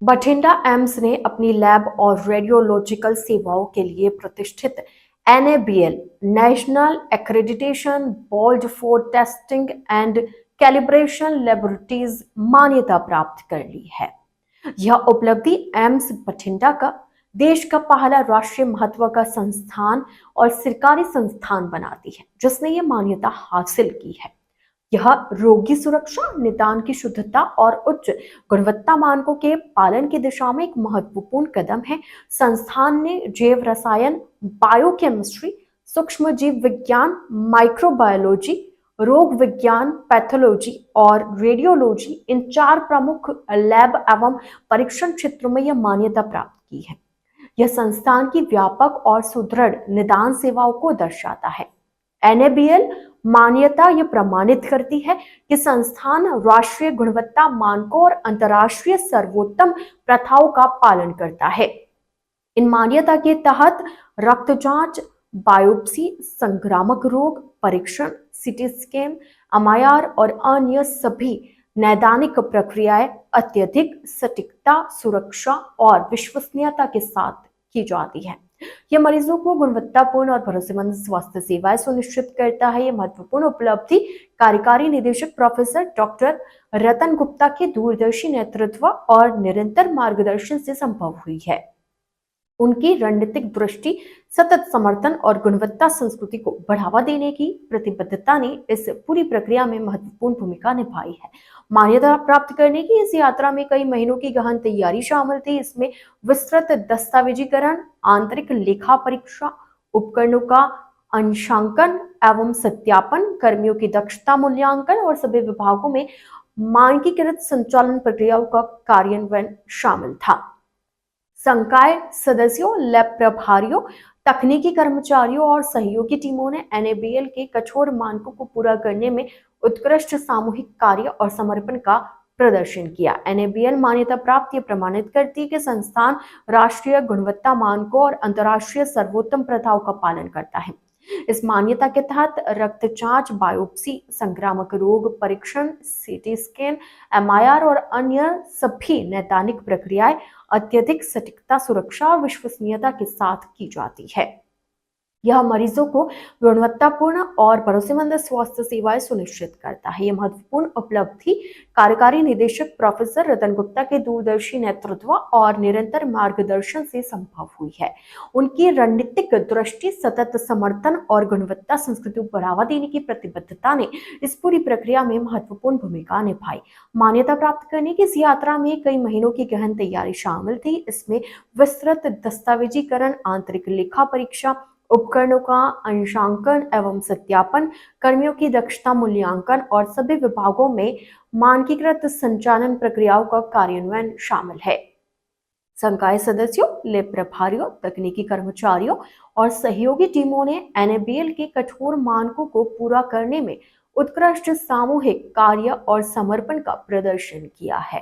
Bathinda AIIMS ने अपनी lab और रेडियोलॉजिकल सेवाओं के लिए प्रतिष्ठित NABL national accreditation board for testing and calibration laboratories मान्यता प्राप्त कर ली है। यह उपलब्धि एम्स बठिंडा का देश का पहला राष्ट्रीय महत्व का संस्थान और सरकारी संस्थान बनाती है जिसने ये मान्यता हासिल की है। यह रोगी सुरक्षा, निदान की शुद्धता और उच्च गुणवत्ता मानकों के पालन की दिशा में एक महत्वपूर्ण कदम है। संस्थान ने जैव रसायन, बायोकेमिस्ट्री, सूक्ष्म जीव विज्ञान, माइक्रोबायोलॉजी, रोग विज्ञान, पैथोलॉजी और रेडियोलॉजी इन 4 प्रमुख लैब एवं परीक्षण क्षेत्रों में यह मान्यता प्राप्त की है। यह संस्थान की व्यापक और सुदृढ़ निदान सेवाओं को दर्शाता है। NABL मान्यता यह प्रमाणित करती है कि संस्थान राष्ट्रीय गुणवत्ता मानकों और अंतर्राष्ट्रीय सर्वोत्तम प्रथाओं का पालन करता है। इन मान्यता के तहत रक्त जांच, बायोप्सी, संक्रामक रोग परीक्षण, CT स्कैन, MIR और अन्य सभी नैदानिक प्रक्रियाएं अत्यधिक सटीकता, सुरक्षा और विश्वसनीयता के साथ की जाती है। यह मरीजों को गुणवत्तापूर्ण और भरोसेमंद स्वास्थ्य सेवाएं सुनिश्चित करता है। यह महत्वपूर्ण उपलब्धि कार्यकारी निदेशक प्रोफेसर डॉक्टर रतन गुप्ता के दूरदर्शी नेतृत्व और निरंतर मार्गदर्शन से संभव हुई है। उनकी रणनीतिक दृष्टि, सतत समर्थन और गुणवत्ता संस्कृति को बढ़ावा देने की प्रतिबद्धता ने इस पूरी प्रक्रिया में महत्वपूर्ण भूमिका निभाई है। मान्यता प्राप्त करने की इस यात्रा में कई महीनों की गहन तैयारी शामिल थी। इसमें विस्तृत दस्तावेजीकरण, आंतरिक लेखा परीक्षा, उपकरणों का अंशांकन एवं सत्यापन, कर्मियों की दक्षता मूल्यांकन और सभी विभागों में मानकीकृत संचालन प्रक्रियाओं का कार्यान्वयन शामिल था। संकाय सदस्यों, लैब प्रभारियों, तकनीकी कर्मचारियों और सहयोगी टीमों ने NABL के कठोर मानकों को पूरा करने में उत्कृष्ट सामूहिक कार्य और समर्पण का प्रदर्शन किया। NABL मान्यता प्राप्त ये प्रमाणित करती है कि संस्थान राष्ट्रीय गुणवत्ता मानकों और अंतर्राष्ट्रीय सर्वोत्तम प्रथाओं का पालन करता है। इस मान्यता के तहत रक्त जांच, बायोप्सी, संक्रामक रोग परीक्षण, CT स्कैन, MIR और अन्य सभी नैदानिक प्रक्रियाएं अत्यधिक सटीकता, सुरक्षा और विश्वसनीयता के साथ की जाती है। यह मरीजों को गुणवत्तापूर्ण और भरोसेमंद स्वास्थ्य सेवाएं सुनिश्चित करता है। यह महत्वपूर्ण उपलब्धि कार्यकारी निदेशक प्रोफेसर रतन गुप्ता के दूरदर्शी नेतृत्व और निरंतर मार्गदर्शन से संभव हुई है। उनकी रणनीतिक दृष्टि, सतत समर्थन और गुणवत्ता संस्कृति को बढ़ावा देने की प्रतिबद्धता ने इस पूरी प्रक्रिया में महत्वपूर्ण भूमिका निभाई। मान्यता प्राप्त करने की इस यात्रा में कई महीनों की गहन तैयारी शामिल थी। इसमें विस्तृत दस्तावेजीकरण, आंतरिक लेखा परीक्षा, उपकरणों का अंशांकन एवं सत्यापन, कर्मियों की दक्षता मूल्यांकन और सभी विभागों में मानकीकृत संचालन प्रक्रियाओं का कार्यान्वयन शामिल है। संकाय सदस्यों, लैब प्रभारियों, तकनीकी कर्मचारियों और सहयोगी टीमों ने NABL के कठोर मानकों को पूरा करने में उत्कृष्ट सामूहिक कार्य और समर्पण का प्रदर्शन किया है।